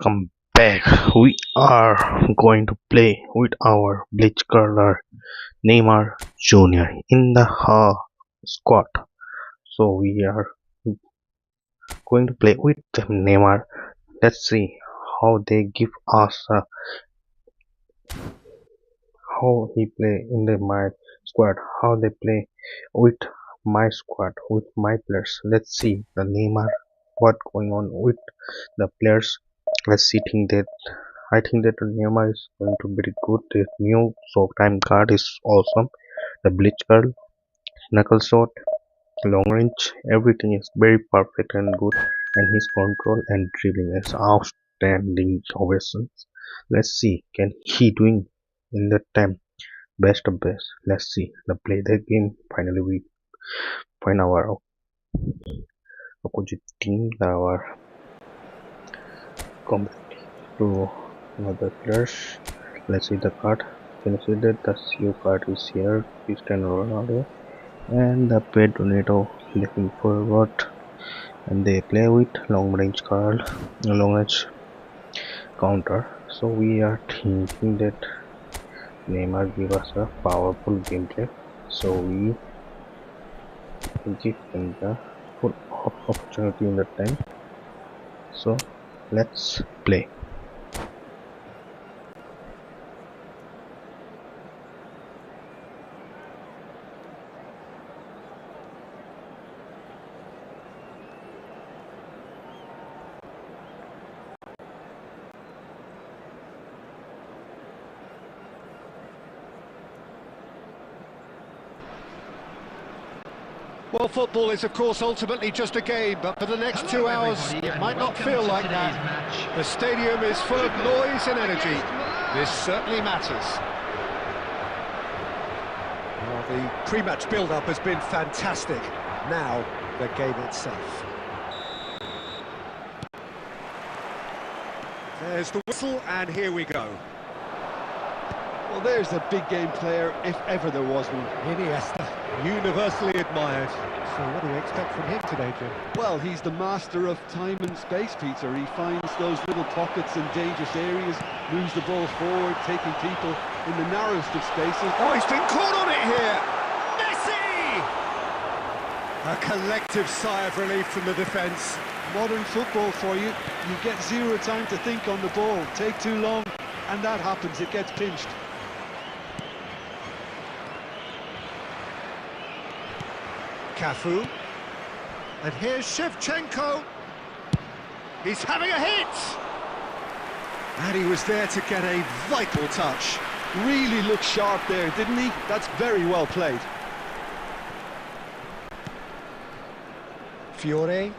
welcome back. We are going to play with our Blitz curler Neymar Jr. in the squad. So we are going to play with Neymar. Let's see how they give us how he play in my squad, how they play with my squad, with my players. Let's see the Neymar, what going on with the players. Let's see I think that Neymar is going to be good. The new showtime card is awesome. The Blitz card, knuckle shot, long range, everything is very perfect and good. And his control and dribbling is outstanding innovations. Let's see, can he doing in that time best of best. Let's see the play the game. Finally, we find our opposite team, our competitive to another players. Let's see the card. Can you see that the CEO card is here? Cristiano Ronaldo and the Pedronito looking forward, and they play with long range card, long range counter. So we are thinking that Neymar give us a powerful gameplay. So we give him the full opportunity in that time. So let's play. Well, football is, of course, ultimately just a game, but for the next 2 hours, it might not feel like that. The stadium is full of noise and energy. This certainly matters. Well, the pre-match build-up has been fantastic. Now, the game itself. There's the whistle, and here we go. Well, there's a big game player, if ever there was one. Iniesta, universally admired. So what do you expect from him today, Jim? Well, he's the master of time and space, Peter. He finds those little pockets and dangerous areas, moves the ball forward, taking people in the narrowest of spaces. Oh, he's been caught on it here! Messi! A collective sigh of relief from the defence. Modern football for you. You get zero time to think on the ball. Take too long, and that happens. It gets pinched. Cafu, and here's Shevchenko. He's having a hit, and he was there to get a vital touch. Really looked sharp there, didn't he? That's very well played. Fiore,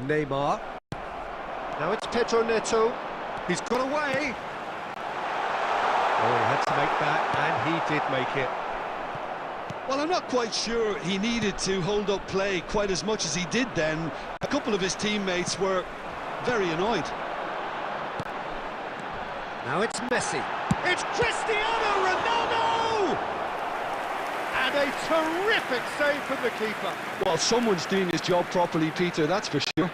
Neymar. Now it's Pedronito. He's got away. Oh, he had to make that, and he did make it. Well, I'm not quite sure he needed to hold up play quite as much as he did then. A couple of his teammates were very annoyed. Now it's Messi. It's Cristiano Ronaldo! And a terrific save from the keeper. Well, someone's doing his job properly, Peter, that's for sure.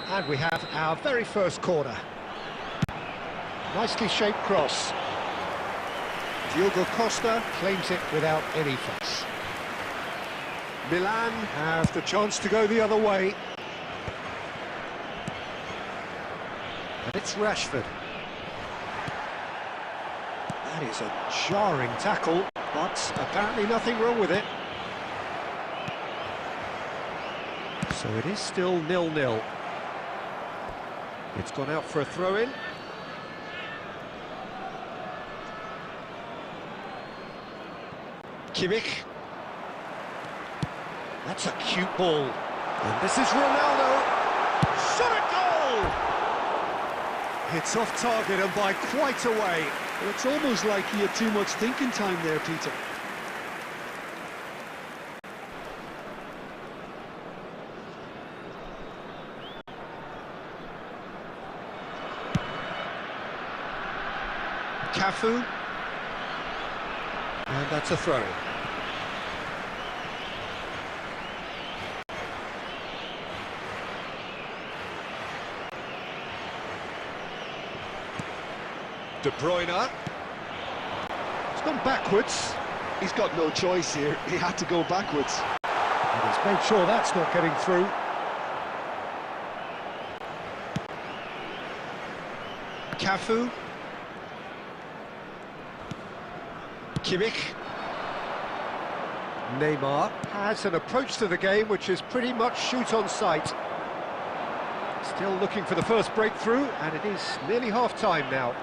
And we have our very first corner. Nicely shaped cross. Diogo Costa claims it without any fuss. Milan have the chance to go the other way. And it's Rashford. That is a jarring tackle, but apparently nothing wrong with it. So it is still 0-0. It's gone out for a throw-in. Kimmich. That's a cute ball. And this is Ronaldo. Shot a goal! It's off target and by quite a way. Well, it's almost like he had too much thinking time there, Peter. Cafu. And that's a throw-in. De Bruyne. It's gone backwards. He's got no choice here. He had to go backwards. And he's made sure that's not getting through. Cafu. Kimmich. Neymar has an approach to the game which is pretty much shoot on sight. Still looking for the first breakthrough, and it is nearly half-time now.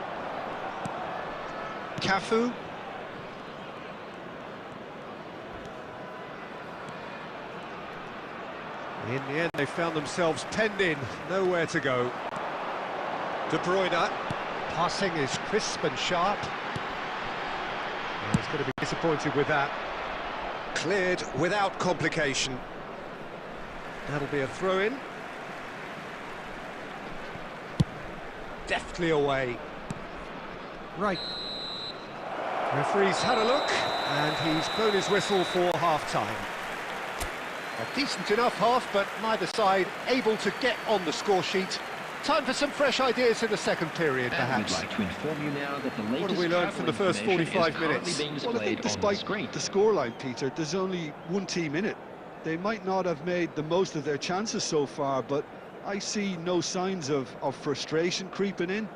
Cafu. In the end, they found themselves penned in, nowhere to go. De Bruyne. Passing is crisp and sharp. Well, he's going to be disappointed with that. Cleared without complication. That'll be a throw-in. Deftly away. Right. Referee's had a look, and he's blown his whistle for half-time. A decent enough half, but neither side able to get on the score sheet. Time for some fresh ideas in the second period, perhaps. We'd like to inform you now that the latest What have we learned from the first 45 minutes? Well, I think despite the scoreline, Peter, there's only one team in it. They might not have made the most of their chances so far, but I see no signs of frustration creeping in.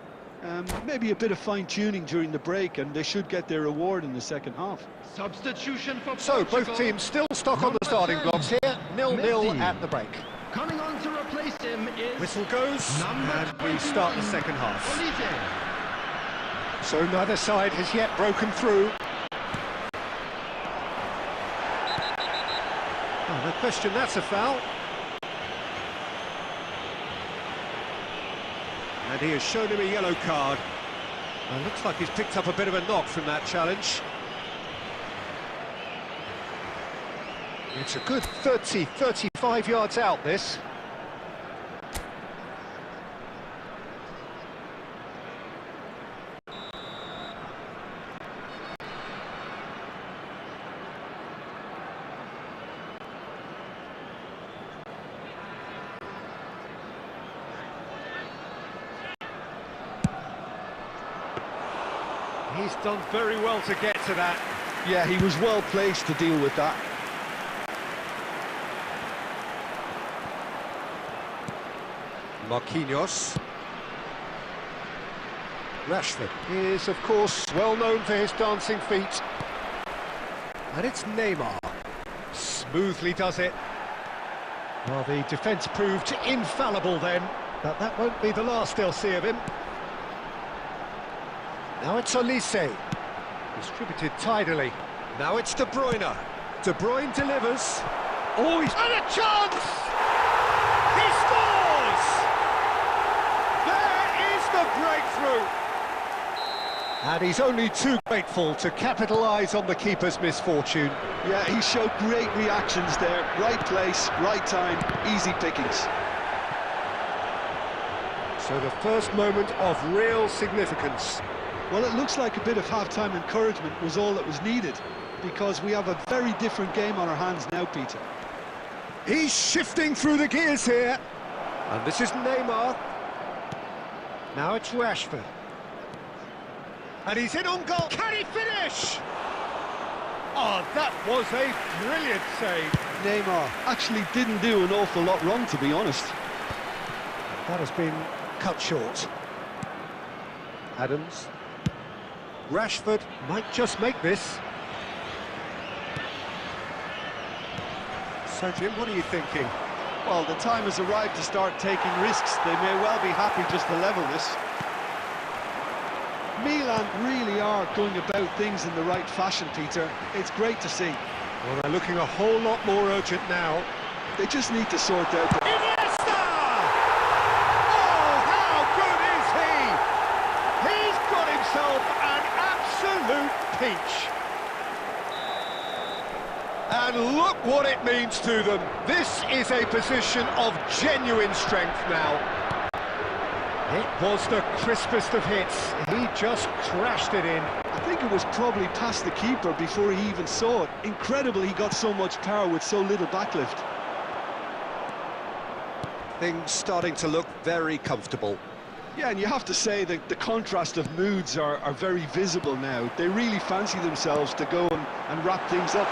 Maybe a bit of fine-tuning during the break, and they should get their reward in the second half. Substitution for So, both teams still stuck on the starting blocks here. 0-0 at the break. Coming on to replace him is Whistle goes, and we start the second half. Olise. So neither side has yet broken through. Oh, no question, that's a foul. And he has shown him a yellow card. Well, looks like he's picked up a bit of a knock from that challenge. It's a good 35 yards out, this. He's done very well to get to that. Yeah, he was well placed to deal with that. Marquinhos. Rashford is, of course, well known for his dancing feet. And it's Neymar. Smoothly does it. Well, the defence proved infallible then, but that won't be the last they'll see of him. Now it's Olise. Distributed tidily. Now it's De Bruyne. De Bruyne delivers. Oh, he's... And a chance! He scores! There is the breakthrough! And he's only too grateful to capitalise on the keeper's misfortune. Yeah, he showed great reactions there. Right place, right time, easy pickings. So the first moment of real significance. Well, it looks like a bit of half-time encouragement was all that was needed, because we have a very different game on our hands now, Peter. He's shifting through the gears here. And this is Neymar. Now it's Rashford. And he's in on goal. Can he finish? Oh, that was a brilliant save. Neymar actually didn't do an awful lot wrong, to be honest. That has been cut short. Adams. Rashford might just make this. So, Jim, what are you thinking? Well, the time has arrived to start taking risks. They may well be happy just to level this. Milan really are going about things in the right fashion, Peter. It's great to see. Well, they're looking a whole lot more urgent now. They just need to sort out the... Iniesta! Oh, how good is he? He's got himself an absolute peach. And look what it means to them. This is a position of genuine strength now. It was the crispest of hits. He just crashed it in. I think it was probably past the keeper before he even saw it. Incredible he got so much power with so little backlift. Things starting to look very comfortable. Yeah, and you have to say that the contrast of moods are very visible now. They really fancy themselves to go and wrap things up.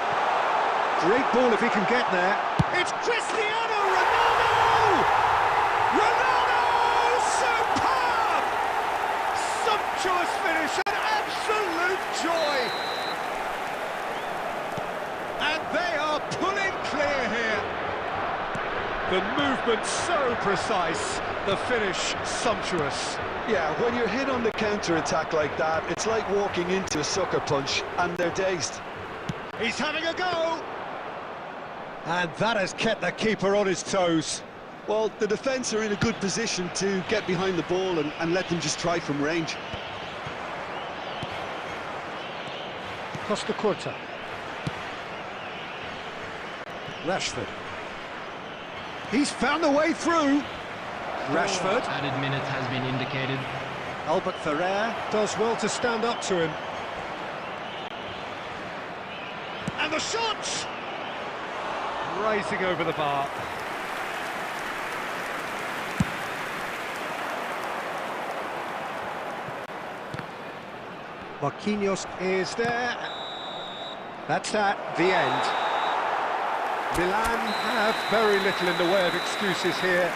Great ball if he can get there. It's Cristiano Ronaldo! Ronaldo! Superb! Sumptuous finish, an absolute joy! And they are pulling clear here. The movement so precise, the finish sumptuous. Yeah, when you're hit on the counter-attack like that, it's like walking into a sucker punch, and they're dazed. He's having a go! And that has kept the keeper on his toes. Well, the defence are in a good position to get behind the ball and let them just try from range. Costa Curta. Rashford. He's found a way through. Rashford. Added minute has been indicated. Albert Ferrer does well to stand up to him. And the shot! Rising over the bar. Marquinhos is there. That's that, the end. Milan have very little in the way of excuses here,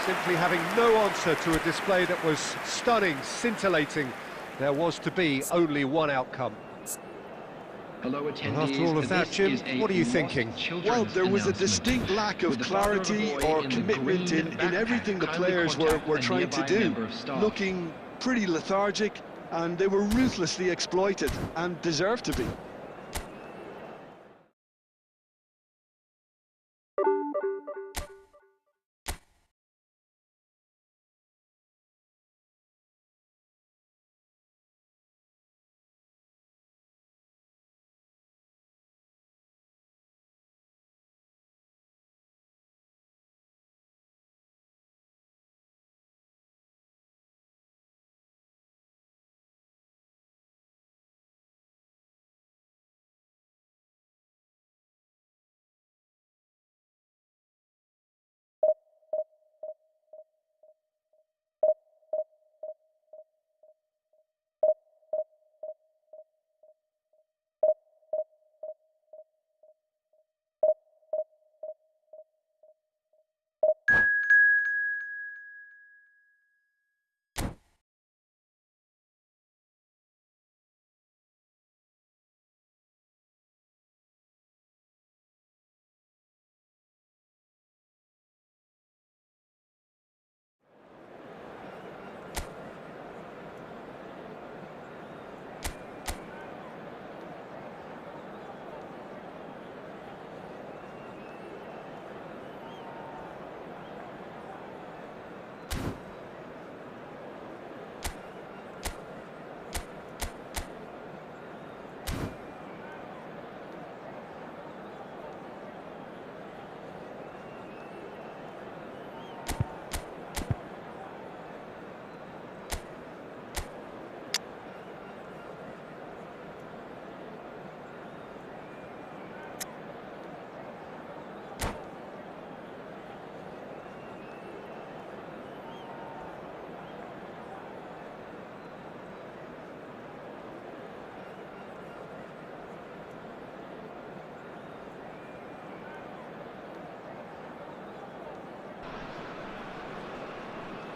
simply having no answer to a display that was stunning, scintillating. There was to be only one outcome. Hello, And after all of that, Jim, what are you thinking? Well, there was a distinct lack of clarity or commitment in everything the players were trying to do. Looking pretty lethargic, and they were ruthlessly exploited, and deserved to be.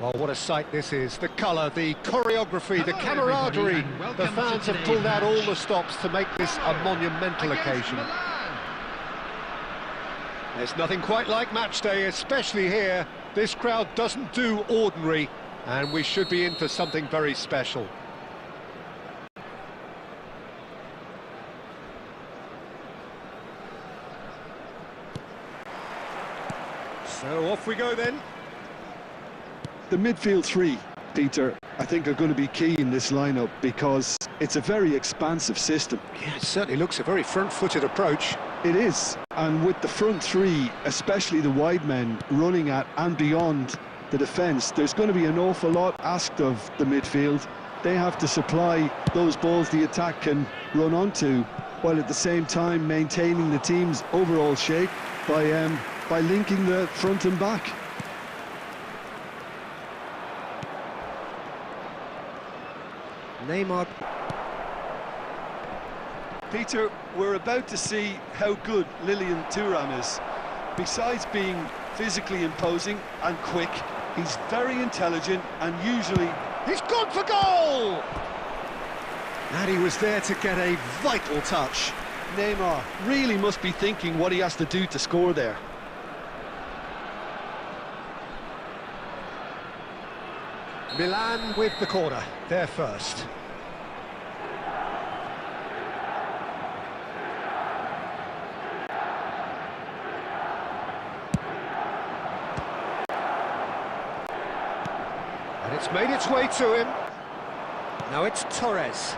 Well, what a sight this is. The colour, the choreography, the camaraderie. The fans have pulled out all the stops to make this a monumental occasion. There's nothing quite like match day, especially here. This crowd doesn't do ordinary, and we should be in for something very special. So off we go then. The midfield three, Peter, I think are going to be key in this lineup because it's a very expansive system. Yeah, it certainly looks a very front-footed approach. It is, and with the front three, especially the wide men, running at and beyond the defence, there's going to be an awful lot asked of the midfield. They have to supply those balls the attack can run onto, while at the same time maintaining the team's overall shape by linking the front and back. Neymar. Peter, we're about to see how good Lilian Thuram is. Besides being physically imposing and quick, he's very intelligent and usually... He's gone for goal! And he was there to get a vital touch. Neymar really must be thinking what he has to do to score there. Milan with the corner, they're first. And it's made its way to him. Now it's Torres.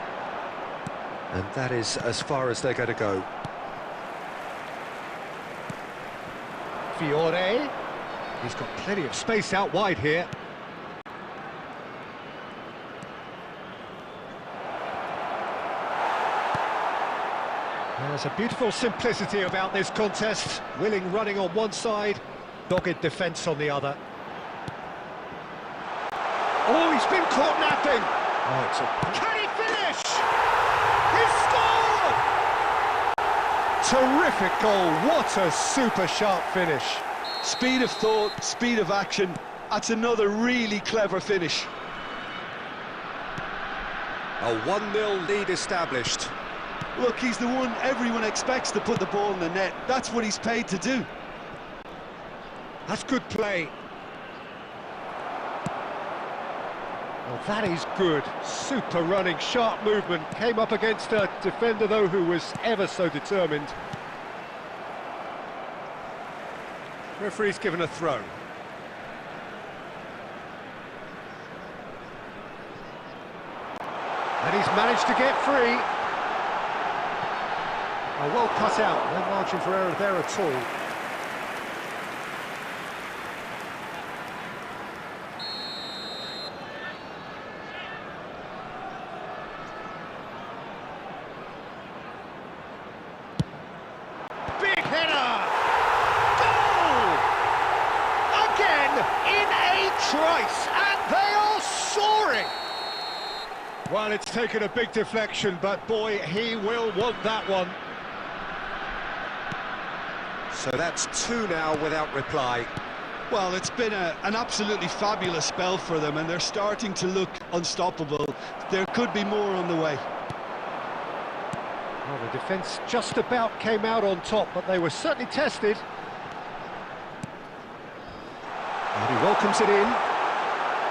And that is as far as they're going to go. Fiore. He's got plenty of space out wide here. There's a beautiful simplicity about this contest. Willing running on one side, dogged defence on the other. Oh, he's been caught napping! Oh, it's a... Can he finish? He scored! Terrific goal, what a super sharp finish. Speed of thought, speed of action, that's another really clever finish. A 1-0 lead established. Look, he's the one everyone expects to put the ball in the net. That's what he's paid to do. That's good play. Well, that is good. Super running, sharp movement. Came up against a defender, though, who was ever so determined. Referee's given a throw. And he's managed to get free. Oh, well cut out. No margin for error there at all. Big header! Goal! Again in a trice, and they are soaring! Well, it's taken a big deflection, but boy, he will want that one. So that's 2 now without reply. Well, it's been an absolutely fabulous spell for them, and they're starting to look unstoppable. There could be more on the way. Well, the defence just about came out on top, but they were certainly tested. And he welcomes it in.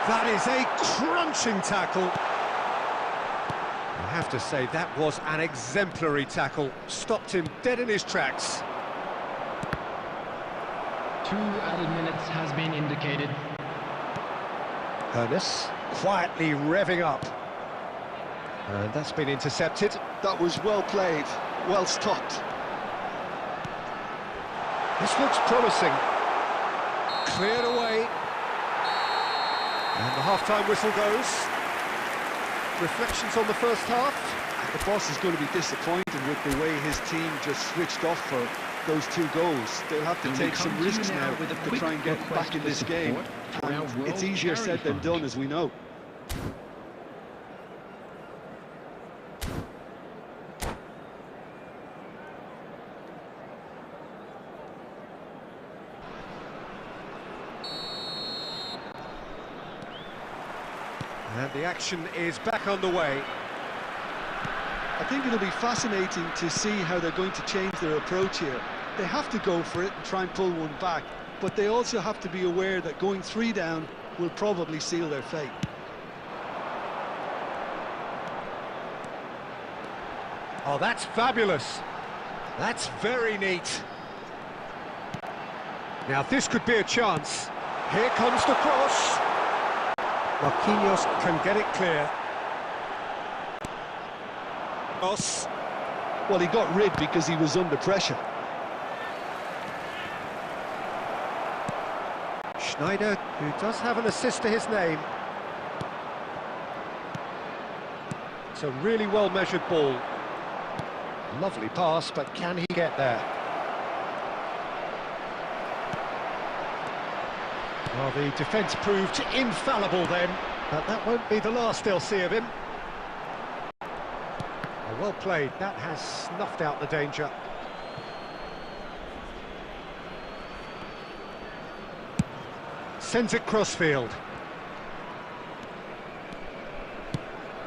That is a crunching tackle. I have to say, that was an exemplary tackle. Stopped him dead in his tracks. 2 added minutes has been indicated. Ernest quietly revving up. And that's been intercepted. That was well played, well stopped. This looks promising. Cleared away. And the half-time whistle goes. Reflections on the first half. The boss is going to be disappointed with the way his team just switched off for those 2 goals. They'll have to take some risks now to try and get back in this game. And it's easier said than done, as we know. And the action is back underway. I think it'll be fascinating to see how they're going to change their approach here. They have to go for it and try and pull one back, but they also have to be aware that going 3 down will probably seal their fate. Oh, that's fabulous. That's very neat. Now this could be a chance. Here comes the cross. Marquinhos can get it clear. Cross. Well, he got rid because he was under pressure. Schneider, who does have an assist to his name. It's a really well-measured ball. Lovely pass, but can he get there? Well, the defence proved infallible then, but that won't be the last they'll see of him. Well played, that has snuffed out the danger. Sends it crossfield.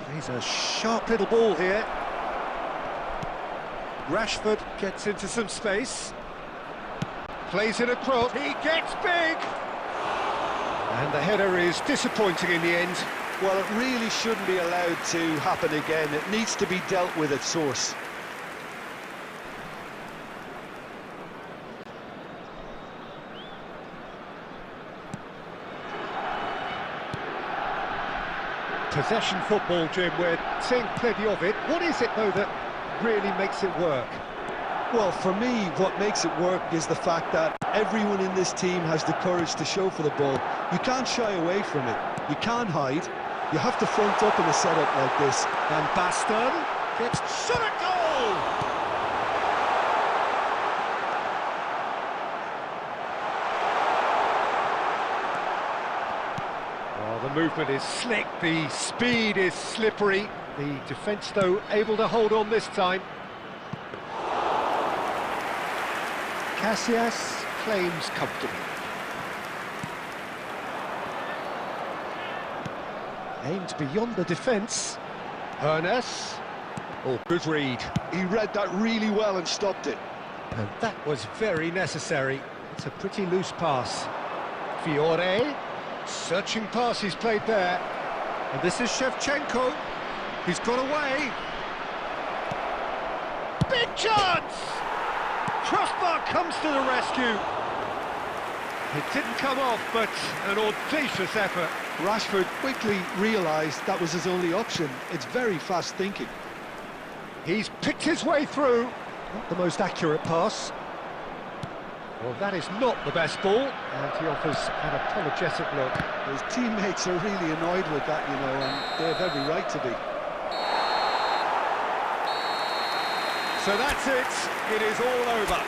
Plays a sharp little ball here. Rashford gets into some space. Plays it across. He gets big! And the header is disappointing in the end. Well, it really shouldn't be allowed to happen again. It needs to be dealt with at source. Possession football, Jim, we're seeing plenty of it. What is it, though, that really makes it work? Well, for me, what makes it work is the fact that everyone in this team has the courage to show for the ball. You can't shy away from it. You can't hide. You have to front up in a setup like this. And Baston gets shot at goal! Oh, the movement is slick, the speed is slippery. The defence, though, able to hold on this time. Casillas claims comfortably. Aimed beyond the defence. Ernest. Oh, good read. He read that really well and stopped it. And that was very necessary. It's a pretty loose pass. Fiore. Searching pass he's played there. And this is Shevchenko. He's got away. Big chance! Crossbar comes to the rescue. It didn't come off, but an audacious effort. Rashford quickly realised that was his only option. It's very fast thinking. He's picked his way through. Not the most accurate pass. Well, that is not the best ball, and he offers an apologetic look. His teammates are really annoyed with that, you know, and they have every right to be. So that's it. It is all over.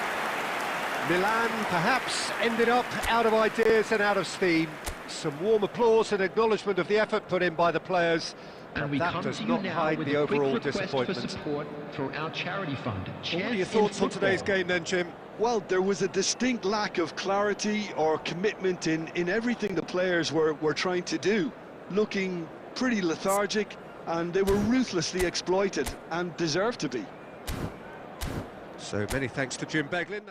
Milan perhaps ended up out of ideas and out of steam. Some warm applause and acknowledgement of the effort put in by the players. And we that come does to you not now hide with the a quick overall request disappointment. for support for our charity fund. What are your thoughts on today's game then, Jim? Well, there was a distinct lack of clarity or commitment in everything the players were trying to do. Looking pretty lethargic, and they were ruthlessly exploited, and deserved to be. So many thanks to Jim Beglin.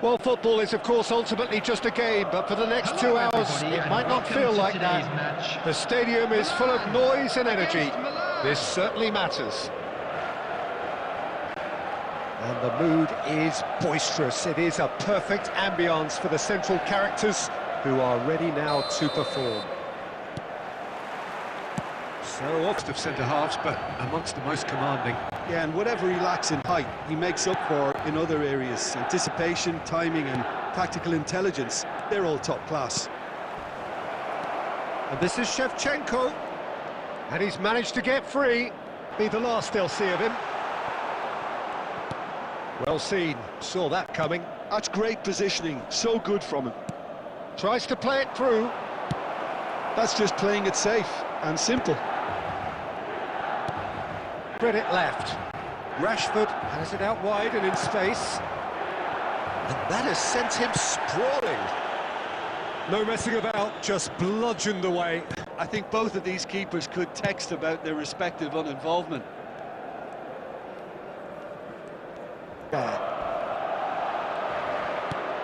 Well, football is, of course, ultimately just a game, but for the next 2 hours, it might not feel like that. The stadium is full of noise and energy. This certainly matters. And the mood is boisterous. It is a perfect ambience for the central characters who are ready now to perform. So often of centre-halves, but amongst the most commanding. Yeah, and whatever he lacks in height, he makes up for in other areas. Anticipation, timing and tactical intelligence, they're all top class. And this is Shevchenko. And he's managed to get free. Be the last they'll see of him. Well seen, saw that coming. That's great positioning, so good from him. Tries to play it through. That's just playing it safe and simple. Spread it left. Rashford has it out wide and in space. And that has sent him sprawling. No messing about, just bludgeoned away. I think both of these keepers could text about their respective uninvolvement.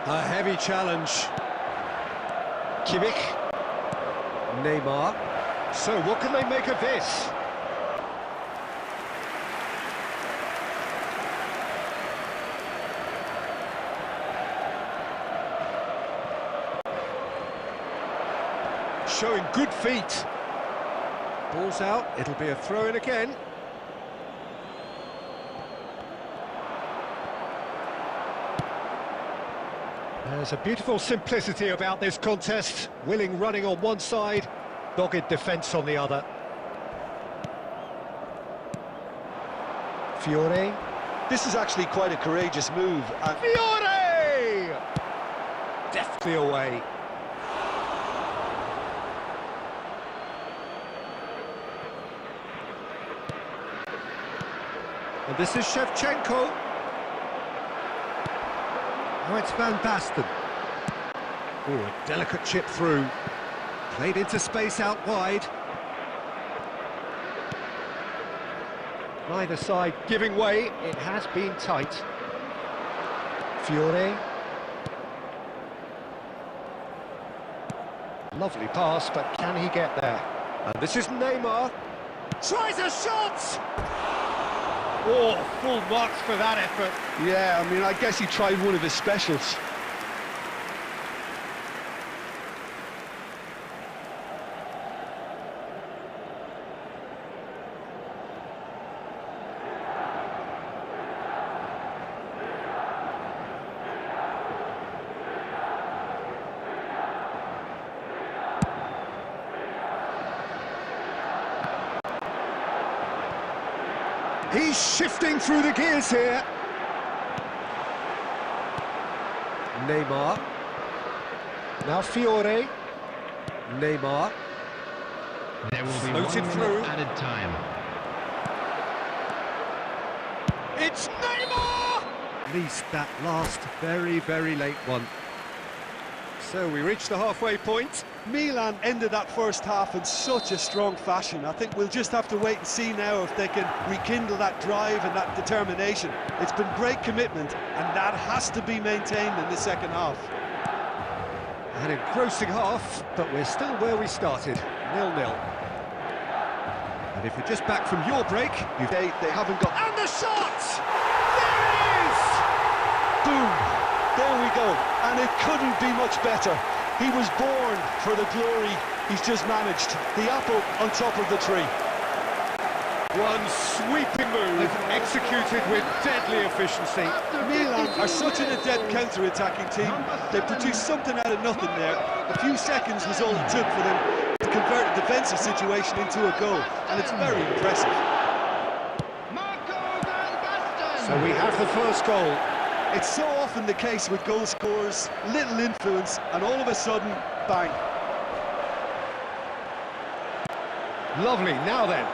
A heavy challenge. Kimmich. Neymar. So what can they make of this? Showing good feet. Ball's out, it'll be a throw-in again. There's a beautiful simplicity about this contest. Willing running on one side, dogged defence on the other. Fiore. This is actually quite a courageous move. Fiore! Deftly away. And this is Shevchenko. Now it's Van Basten. Oh, a delicate chip through. Played into space out wide. Neither side giving way. It has been tight. Fiore. Lovely pass, but can he get there? And this is Neymar. Tries a shot! Oh, full marks for that effort. Yeah, I mean, I guess he tried one of his specials. He's shifting through the gears here. Neymar. Now Fiore. Neymar. There will be Floated 1 through. minute added time. It's Neymar! At least that last very, very late one. So we reach the halfway point. Milan ended that first half in such a strong fashion. I think we'll just have to wait and see now if they can rekindle that drive and that determination. It's been great commitment, and that has to be maintained in the second half. An engrossing half, but we're still where we started, 0-0. And if you're just back from your break, They haven't got... And the shot! There it is! Boom! There we go, and it couldn't be much better. He was born for the glory he's just managed. The apple on top of the tree. One sweeping move, executed with deadly efficiency. Milan are such an adept counter-attacking team. They produced something out of nothing there. A few seconds was all it took for them to convert a defensive situation into a goal, and it's very impressive. So we have the first goal. It's so often the case with goal scorers, little influence, and all of a sudden, bang. Lovely, now then.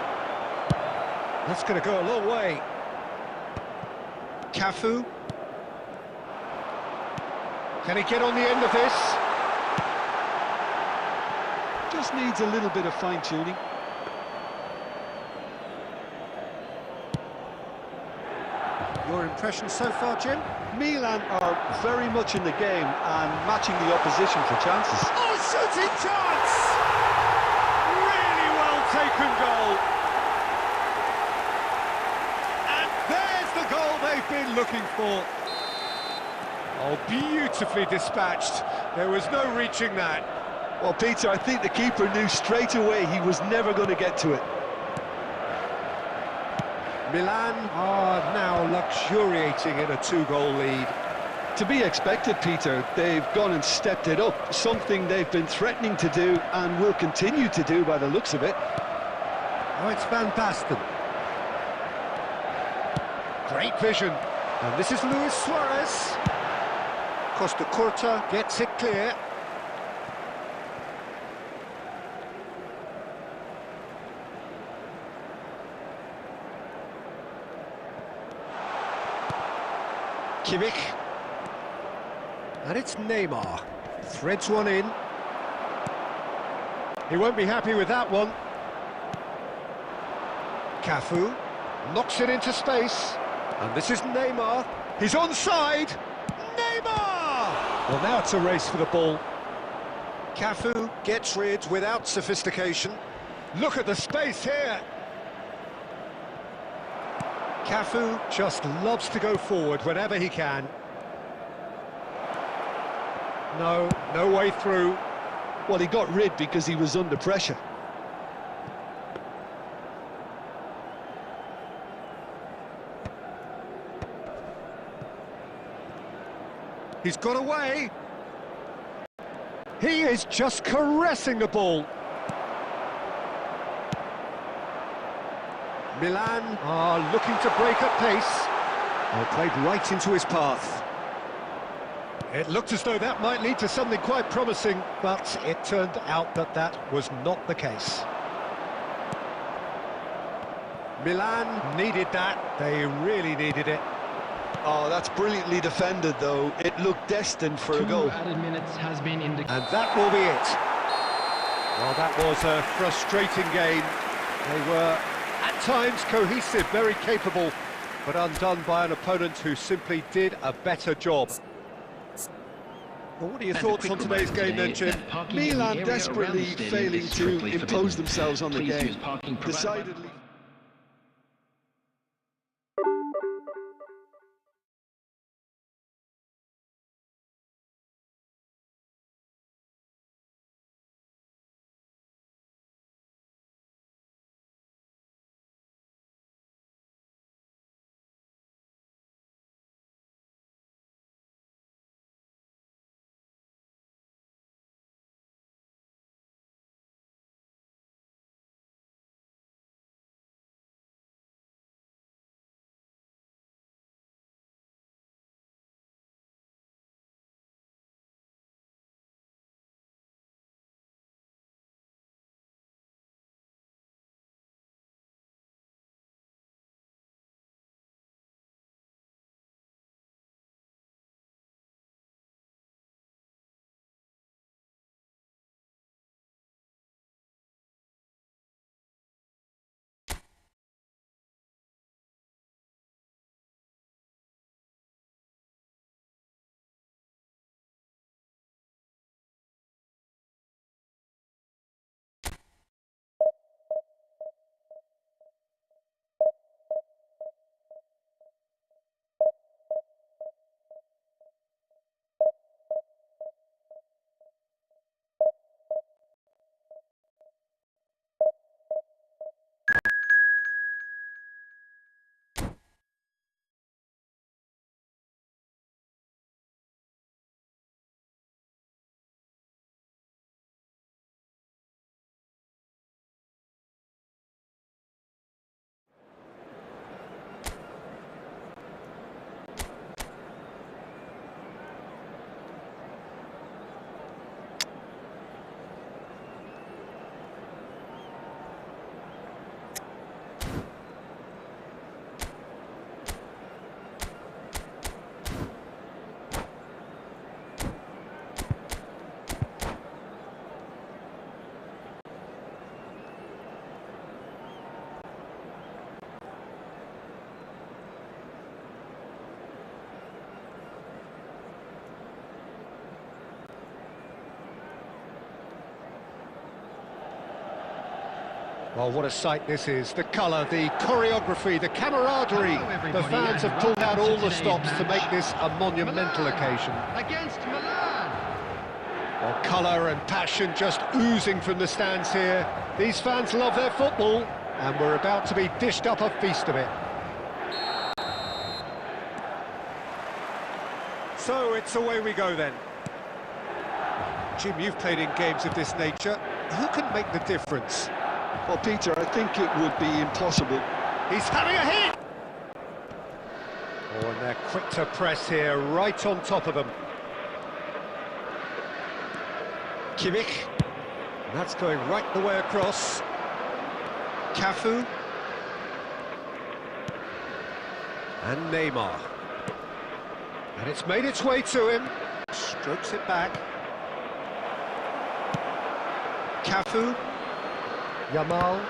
That's going to go a long way. Cafu. Can he get on the end of this? Just needs a little bit of fine-tuning. Your impression so far, Jim? Milan are very much in the game and matching the opposition for chances. Oh, shooting chance! Really well taken goal. And there's the goal they've been looking for. Oh, beautifully dispatched. There was no reaching that. Well, Peter, I think the keeper knew straight away he was never going to get to it. Milan are now luxuriating in a 2-goal lead. To be expected, Peter. They've gone and stepped it up, something they've been threatening to do and will continue to do by the looks of it. Oh, it's Van Basten. Great vision. And this is Luis Suarez. Costa Curta gets it clear. Kimmich. And it's Neymar. Threads one in. He won't be happy with that one. Cafu knocks it into space. And this is Neymar. He's onside. Neymar! Well, now it's a race for the ball. Cafu gets rid without sophistication. Look at the space here. Cafu just loves to go forward whenever he can. No way through. Well, he got rid because he was under pressure. He's got away. He is just caressing the ball. Milan are looking to break at pace. Oh, played right into his path. It looked as though that might lead to something quite promising, but it turned out that that was not the case. Milan needed that. They really needed it. Oh, that's brilliantly defended, though. It looked destined for a goal. Added minutes has been indicated. And that will be it. Well, that was a frustrating game. They were, at times, cohesive, very capable, but undone by an opponent who simply did a better job. Well, what are your thoughts on today's game then, Jim? Milan desperately failing to impose themselves on the game. Decidedly. Well, what a sight this is. The colour, the choreography, the camaraderie. The fans have pulled out all the stops to make this a monumental occasion. Against Milan. Well, colour and passion just oozing from the stands here. These fans love their football, and we're about to be dished up a feast of it. So it's away we go then. Jim, you've played in games of this nature. Who can make the difference? Well, Peter, I think it would be impossible. He's having a hit! Oh, and they're quick to press here, right on top of them. Kimmich. And that's going right the way across. Cafu. And Neymar. And it's made its way to him. Strokes it back. Cafu. Yamal.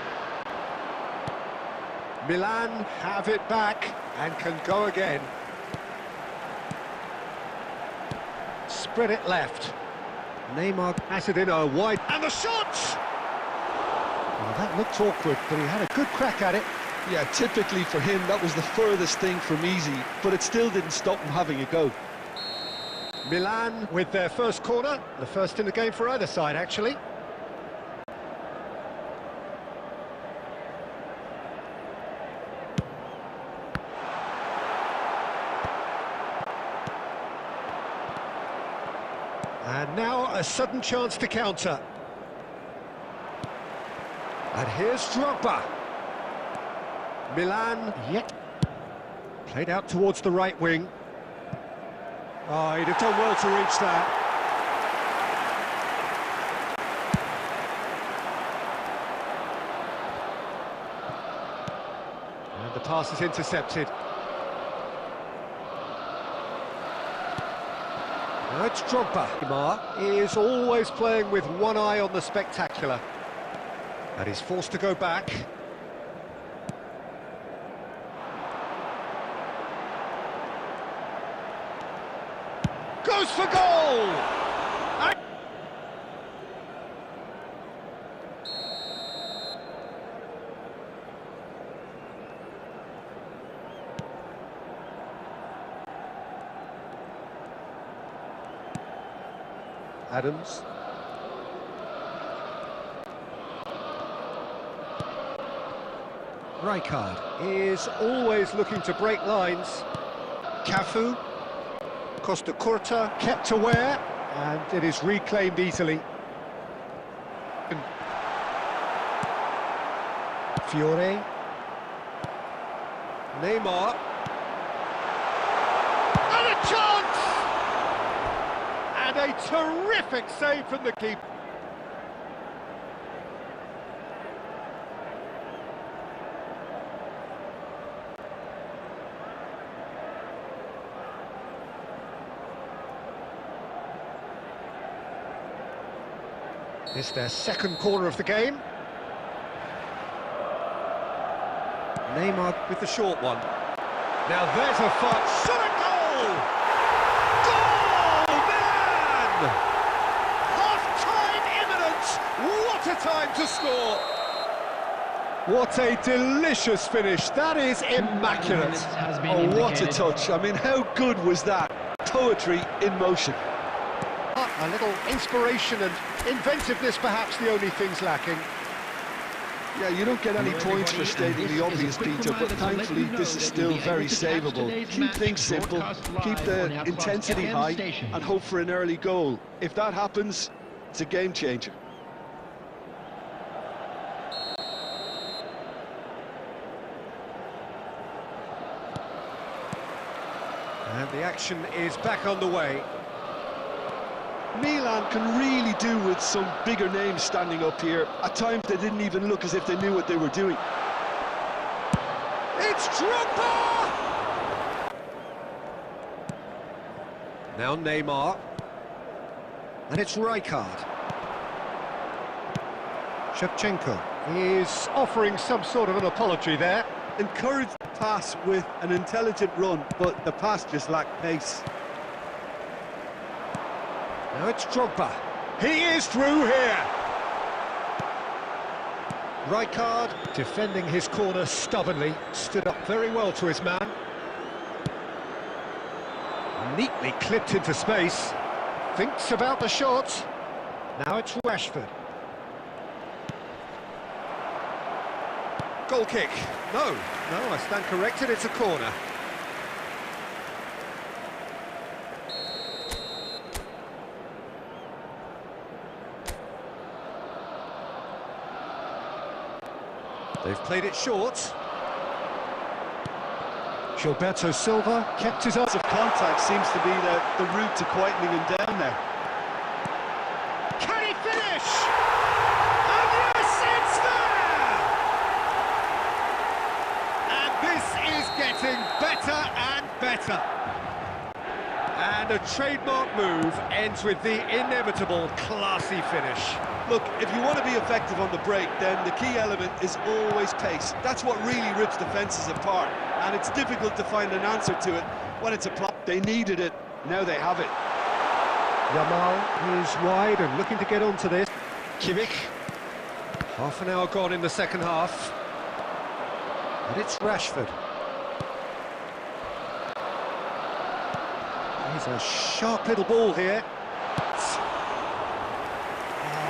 Milan have it back and can go again. Spread it left. Neymar has it in a wide... And the shot! Well, that looked awkward, but he had a good crack at it. Yeah, typically for him, that was the furthest thing from easy, but it still didn't stop him having a go. Milan with their first corner, the first in the game for either side, actually. And now a sudden chance to counter. And here's Drogba. Milan yet played out towards the right wing. Oh, he'd have done well to reach that. And the pass is intercepted. Now it's Drogba. Neymar is always playing with one eye on the spectacular. And he's forced to go back. Goes for goal! Adams. Rijkaard is always looking to break lines. Cafu. Costa Curta kept aware, and it is reclaimed easily. Fiore. Neymar. And a chance! And a terrific save from the keeper. It's their second corner of the game. Neymar with the short one. Now there's a fight. Shot a goal! Goal, man! Half-time imminent! What a time to score! What a delicious finish. That is immaculate. Oh, what a touch. I mean, how good was that? Poetry in motion. A little inspiration and inventiveness, perhaps the only things lacking. Yeah, you don't get any points for stating the obvious, Peter, but thankfully this is still very savable. Keep things simple, keep the intensity high, and hope for an early goal. If that happens, it's a game changer. And the action is back on the way. Milan can really do with some bigger names standing up here. At times they didn't even look as if they knew what they were doing. It's Drogba! Now Neymar. And it's Rijkaard. Shevchenko is offering some sort of an apology there. Encouraged the pass with an intelligent run, but the pass just lacked pace. Now it's Drogba. He is through here. Rijkaard, defending his corner stubbornly, stood up very well to his man. Neatly clipped into space. Thinks about the shot. Now it's Rashford. Goal kick. No, I stand corrected, it's a corner. They've played it short. Gilberto Silva kept his eyes. Of contact seems to be the route to quietening him down there. Can he finish? And yes, it's there! And this is getting better and better. And a trademark move ends with the inevitable classy finish. Look, if you want to be effective on the break, then the key element is always pace. That's what really rips defences apart, and it's difficult to find an answer to it when it's applied. They needed it, now they have it. Yamal is wide and looking to get onto this. Kimmich. Half an hour gone in the second half. And it's Rashford. He's a sharp little ball here.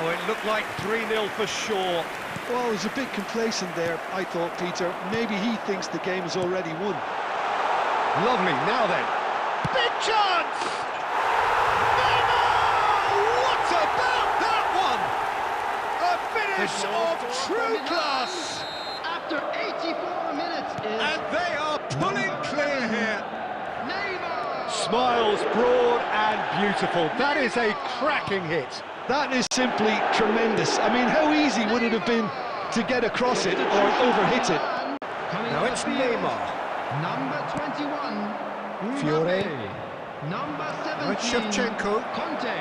Oh, it looked like 3-0 for sure. Well, he's a bit complacent there, I thought, Peter. Maybe he thinks the game is already won. Lovely, now then. Big chance! Neymar! What about that one? A finish of true class! After 84 minutes is... And they are pulling clear here. Neymar! Smiles broad and beautiful. That is a cracking hit. That is simply tremendous. I mean, how easy would it have been to get across it or overhit it? Now it's Neymar. Number 21. Fiore. Number 17. Now it's Shevchenko. Conte.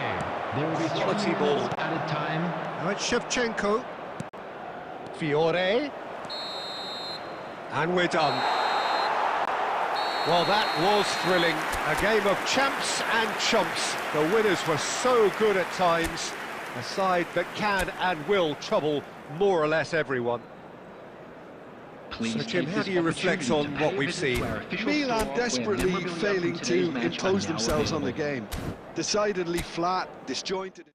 There will be Quality 3 ball. goals at a time. Now it's Shevchenko. Fiore. And we're done. Well, that was thrilling. A game of champs and chumps. The winners were so good at times. A side that can and will trouble more or less everyone. So, Jim, how do you reflect on what we've seen? Milan desperately failing to impose themselves on the game. Decidedly flat, disjointed.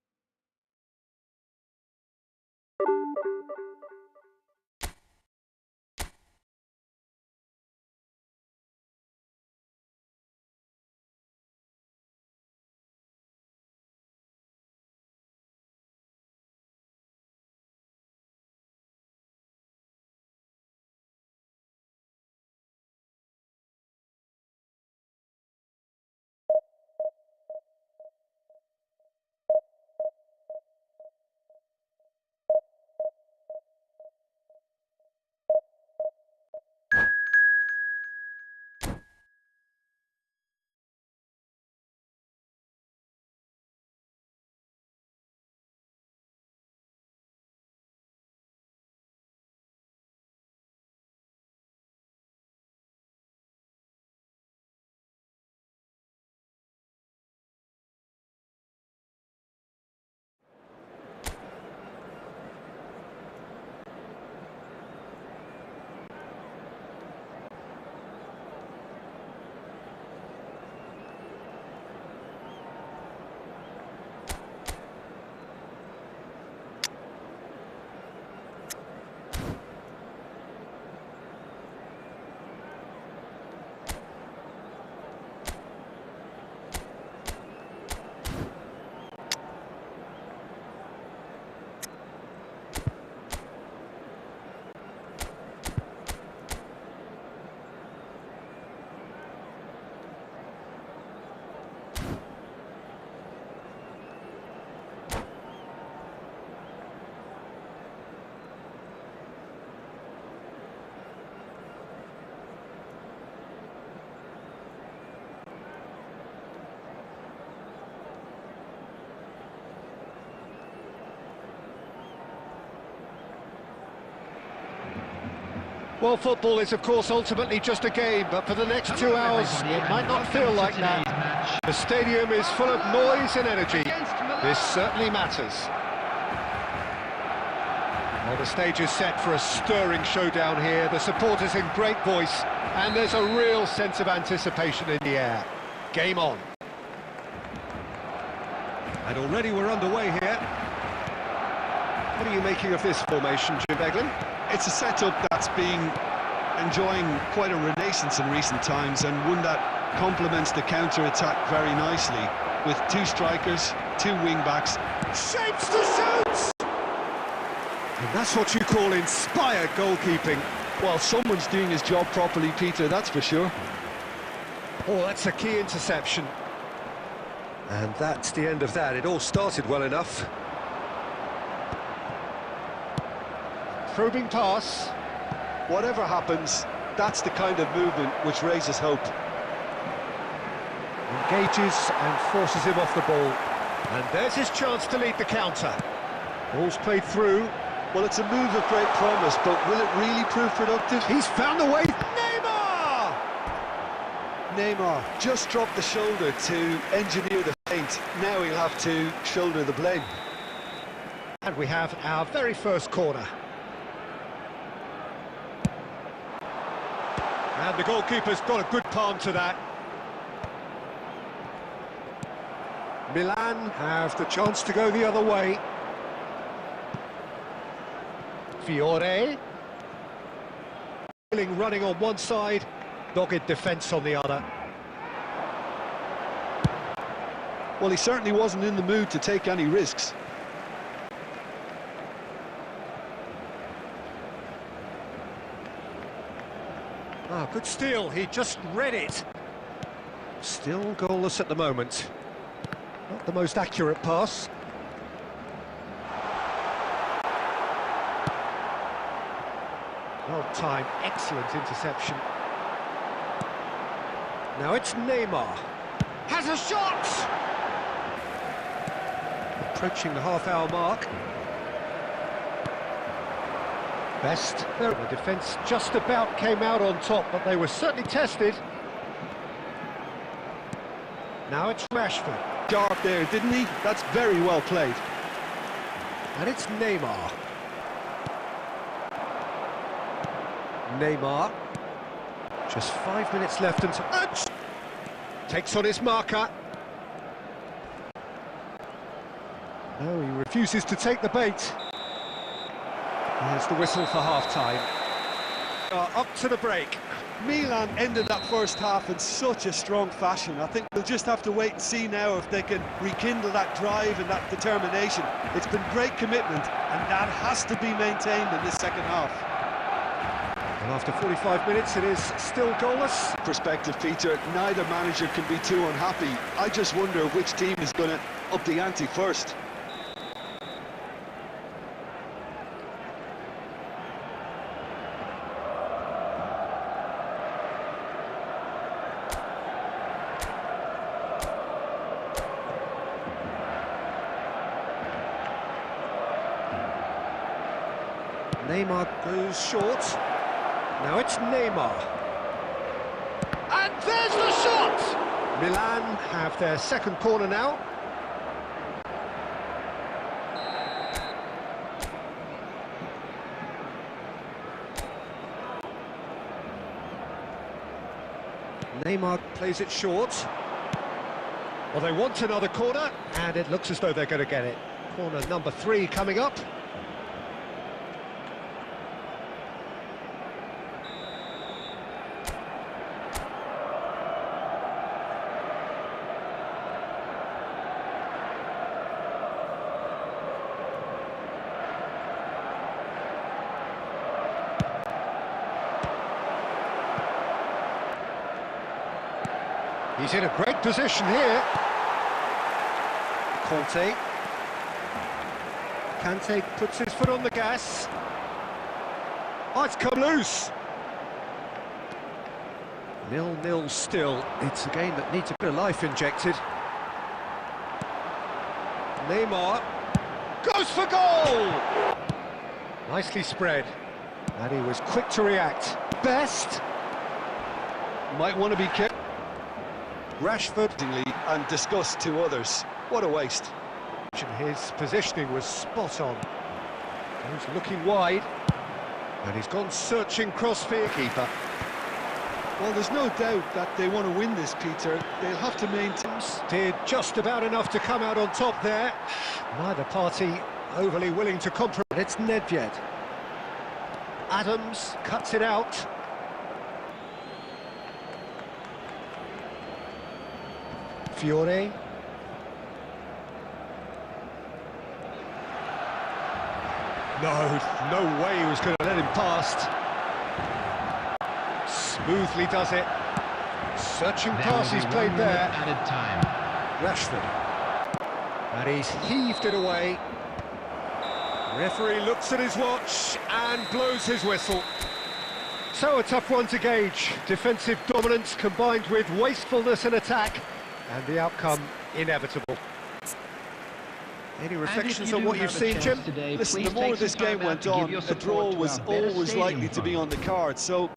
Well, football is, of course, ultimately just a game, but for the next 2 hours, it might not feel like that. The stadium is full of noise and energy. This certainly matters. Well, the stage is set for a stirring showdown here. The supporters in great voice, and there's a real sense of anticipation in the air. Game on. And already we're underway here. What are you making of this formation, Jim Beglin? It's a setup that's been enjoying quite a renaissance in recent times, and one that complements the counter-attack very nicely, with two strikers, two wing-backs. Shapes to shoot! And that's what you call inspired goalkeeping. Well, someone's doing his job properly, Peter, that's for sure. Oh, that's a key interception. And that's the end of that. It all started well enough. Probing pass. Whatever happens, that's the kind of movement which raises hope. Engages and forces him off the ball. And there's his chance to lead the counter. Ball's played through. Well, it's a move of great promise, but will it really prove productive? He's found a way. Neymar! Neymar just dropped the shoulder to engineer the feint. Now he'll have to shoulder the blame. And we have our very first corner. And the goalkeeper's got a good palm to that. Milan have the chance to go the other way. Fiore. Running on one side, dogged defence on the other. Well, he certainly wasn't in the mood to take any risks. Ah, good steal, he just read it. Still goalless at the moment. Not the most accurate pass. Well timed, excellent interception. Now it's Neymar. Has a shot! Approaching the half-hour mark. Best. The defence just about came out on top, but they were certainly tested. Now it's Rashford. Sharp there, didn't he? That's very well played. And it's Neymar. Neymar. Just 5 minutes left and takes on his marker. No, he refuses to take the bait. There's the whistle for half-time. Up to the break. Milan ended that first half in such a strong fashion. I think we'll just have to wait and see now if they can rekindle that drive and that determination. It's been great commitment, and that has to be maintained in this second half. And after 45 minutes, it is still goalless. Perspective, Peter, neither manager can be too unhappy. I just wonder which team is going to up the ante first. Neymar goes short. Now it's Neymar. And there's the shot! Milan have their second corner now. Neymar plays it short. Well, they want another corner, and it looks as though they're going to get it. Corner number 3 coming up. He's in a great position here. Kante puts his foot on the gas. Oh, it's come loose. 0-0 still. It's a game that needs a bit of life injected. Neymar goes for goal! Nicely spread. And he was quick to react. Best. Might want to be careful. Rashford. And discussed to others. What a waste. His positioning was spot on. He's looking wide. And he's gone searching crossfield keeper. Well, there's no doubt that they want to win this, Peter. They'll have to maintain... Did just about enough to come out on top there. Neither party overly willing to compromise. It's Nedved. Adams cuts it out. Fiore. No way he was going to let him past. Smoothly does it. Searching pass he's played there. Added time. Rashford. And he's heaved it away. Referee looks at his watch and blows his whistle. So a tough one to gauge. Defensive dominance combined with wastefulness in attack. And the outcome inevitable. Any reflections on what you've seen, Jim? Today, Listen, the more this game went on, a draw was always likely to be on the card, so...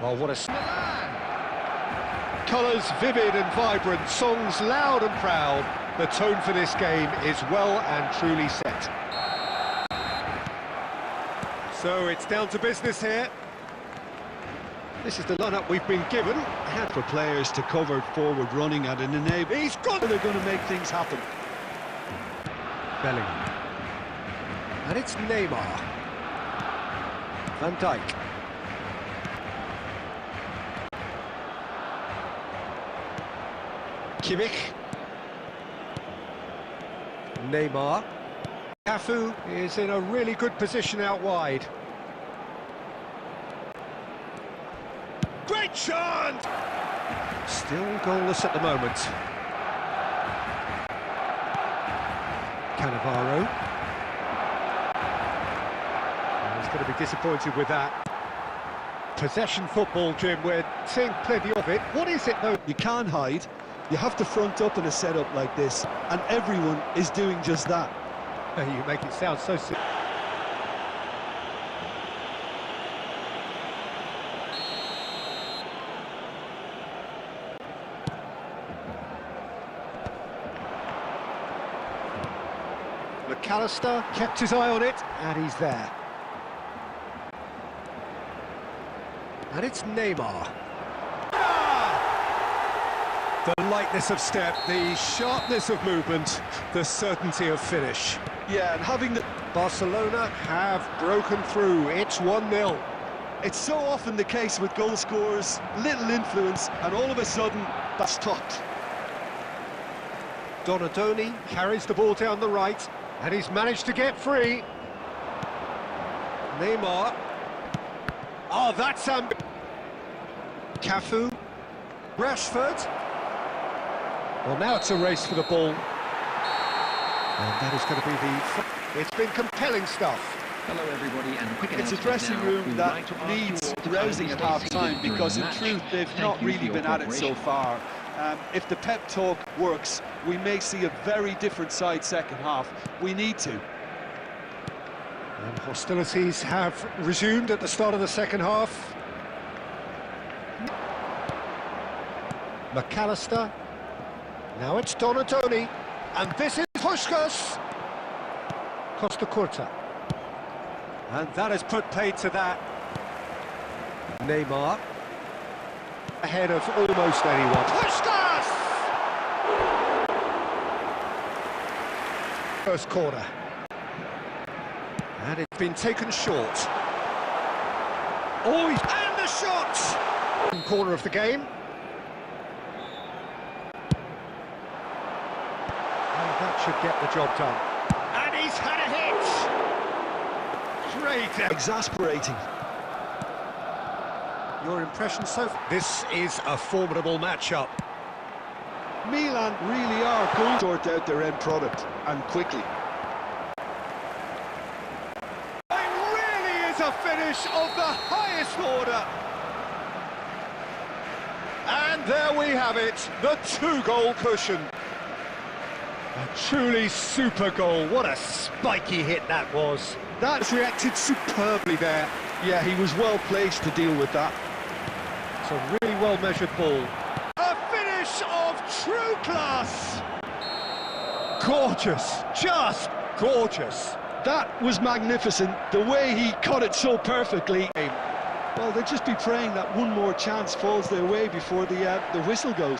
Oh, what a... Colours vivid and vibrant, songs loud and proud. The tone for this game is well and truly set. So it's down to business here. This is the lineup we've been given. And For players to cover forward running at an enable... he's got... They're going to make things happen. Bellingham. And it's Neymar. Van Dijk. Kimmich. Neymar. Cafu is in a really good position out wide. Great chance! Still goalless at the moment. Cannavaro. He's going to be disappointed with that. Possession football, Jim, we're seeing plenty of it. What is it, though? You can't hide. You have to front up in a setup like this, and everyone is doing just that. You make it sound so simple. McAllister kept his eye on it, and he's there. And it's Neymar. lightness of step, the sharpness of movement, the certainty of finish. Yeah, and having the... Barcelona have broken through. It's 1-0. It's so often the case with goal scorers, little influence, and all of a sudden, that's stopped. Donadoni carries the ball down the right, and he's managed to get free. Neymar. Oh, that's Cafu. Rashford. Well, now it's a race for the ball. And that is going to be the... It's been compelling stuff. Hello everybody, and quick It's a announcement dressing now. room We would that like to ask needs you all to rousing kindly at half stay time seated because in during the truth match. they've Thank not you really for your been at it so cooperation. far. If the pep talk works, we may see a very different side second half. We need to. And hostilities have resumed at the start of the second half. McAllister. Now it's Donadoni. And this is Puskás. Costa Curta. And that has put paid to that. Neymar. Ahead of almost anyone. Puskás! First corner. And it's been taken short. Oh, and the shot! Corner of the game. And that should get the job done. And he's had a hit! Great! Exasperating. Your impression so far? This is a formidable matchup. Milan really are going to sort out their end product, and quickly. It really is a finish of the highest order. And there we have it, the two-goal cushion. A truly super goal. What a spiky hit that was. That's reacted superbly there. Yeah, he was well placed to deal with that. It's a really well-measured ball. A finish of true class. Gorgeous, just gorgeous. That was magnificent, the way he caught it so perfectly. Well, they'll just be praying that one more chance falls their way before the whistle goes.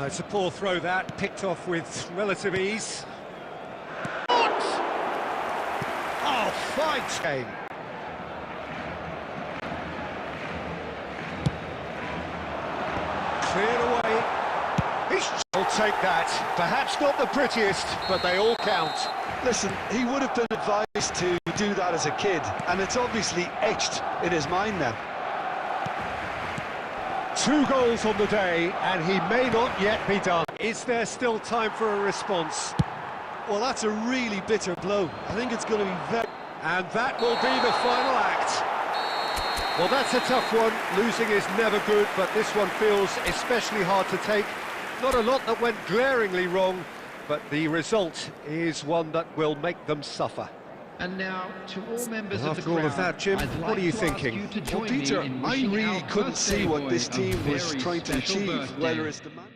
It's a poor throw that, picked off with relative ease. Oh, fight game. Cleared away. He'll take that. Perhaps not the prettiest, but they all count. Listen, he would have been advised to do that as a kid, and it's obviously etched in his mind now. 2 goals on the day, and he may not yet be done. Is there still time for a response? Well, that's a really bitter blow. I think it's going to be very... And that will be the final act. Well, that's a tough one. Losing is never good, but this one feels especially hard to take. Not a lot that went glaringly wrong, but the result is one that will make them suffer. And now, to all members Well, of the after all crowd, of that, Jim, I'd what like are you to ask thinking? you to Well, join Peter, me in I wishing really our couldn't birthday see what boy this a team was very trying to special achieve, birthday. whether it's the man...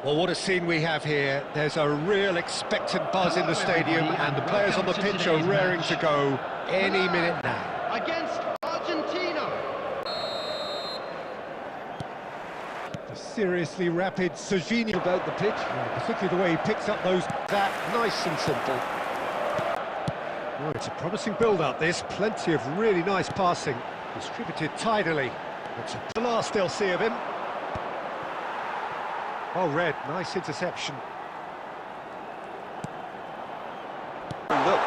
Well, what a scene we have here. There's a real expectant buzz in the stadium, and the players on the pitch are raring to go any minute now. Against Argentina. A seriously rapid Serginho about the pitch, particularly the way he picks up those. That nice and simple. Oh, it's a promising build-up, this. Plenty of really nice passing. Distributed tidily. It's the last they'll see of him. Oh, Red, nice interception. Look.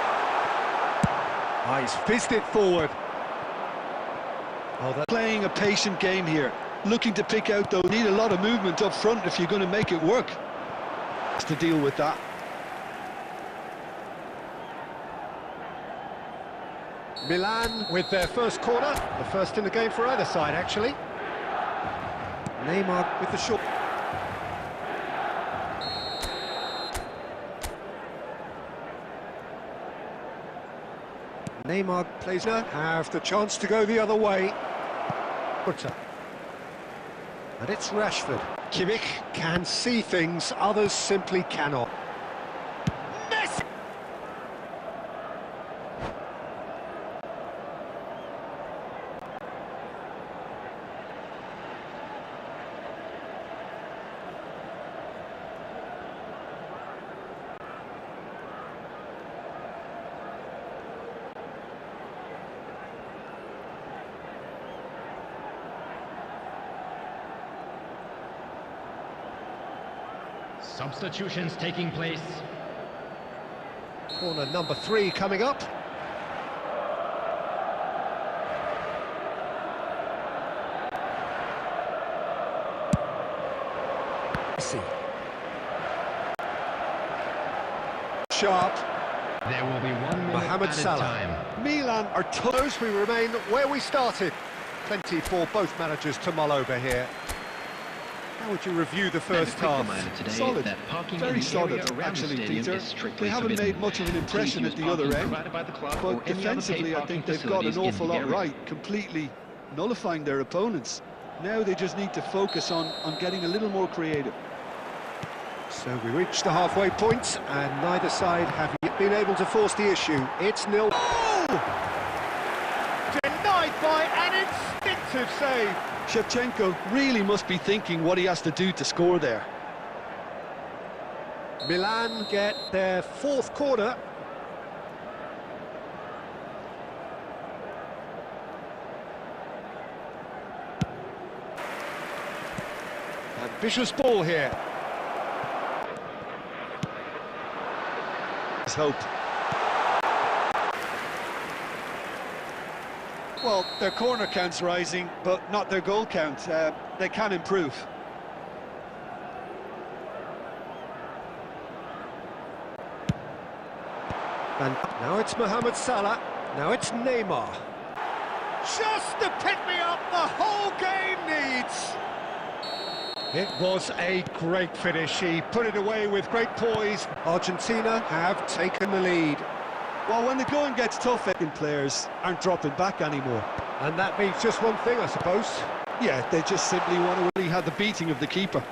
Ah, he's fizzed it forward. Oh, they're playing a patient game here. Looking to pick out, though, need a lot of movement up front if you're going to make it work. To deal with that. Milan with their first corner. The first in the game for either side, actually. Neymar with the short. Neymar plays now. Have the chance to go the other way. And it's Rashford. Kimmich can see things others simply cannot. Messi! Substitutions taking place. Corner number 3 coming up. Messi. Sharp. There will be 1 minute Mohamed added Salah. time. Milan are close. We remain where we started. Plenty for both managers to mull over here. How would you review the first half? Solid, very solid, actually, Peter. They haven't made much of an impression at the other end, but defensively I think they've got an awful lot right, completely nullifying their opponents. Now they just need to focus on getting a little more creative. So we reached the halfway point, and neither side have yet been able to force the issue. It's 0. Oh! Denied by an instinctive save. Shevchenko really must be thinking what he has to do to score there. Milan get their 4th corner. Ambitious ball here. There's hope. Well, their corner count's rising, but not their goal count. They can improve. And now it's Mohamed Salah. Now it's Neymar. Just the pick-me-up the whole game needs. It was a great finish. He put it away with great poise. Argentina have taken the lead. Well, when the going gets tough, players aren't dropping back anymore. And that means just one thing, I suppose. Yeah, they just simply want to really have the beating of the keeper.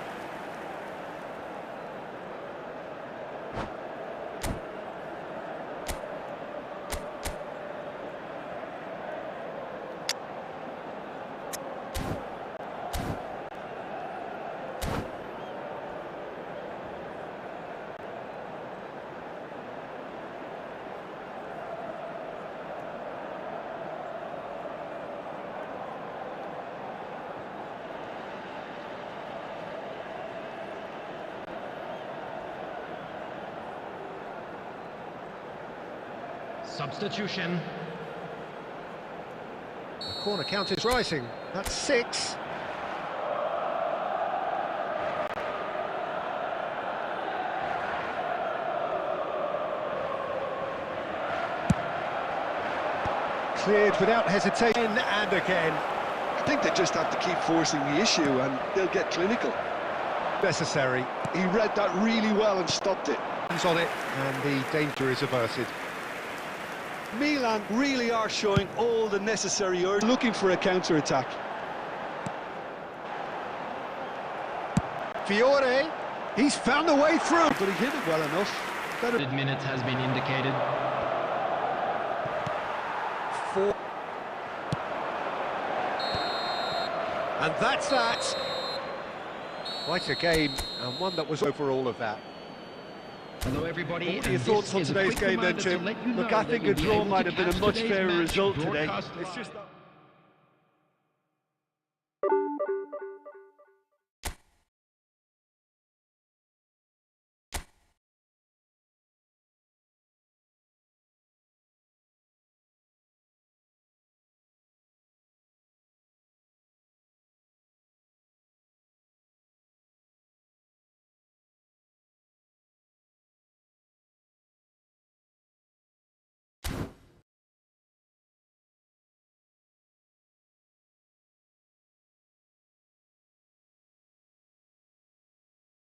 Substitution. The corner count is rising. That's 6. Cleared without hesitation, and again. I think they just have to keep forcing the issue and they'll get clinical. Necessary. He read that really well and stopped it. He's on it, and the danger is averted. Milan really are showing all the necessary urge, looking for a counter-attack. Fiore, He's found a way through. But he hit it well enough. Better. Minutes has been indicated. And that's that. Quite a game, and one that was over all of that. Hello everybody. What are your thoughts on today's game then, Jim? Look, I think a draw might have been a much fairer result today. It's just that...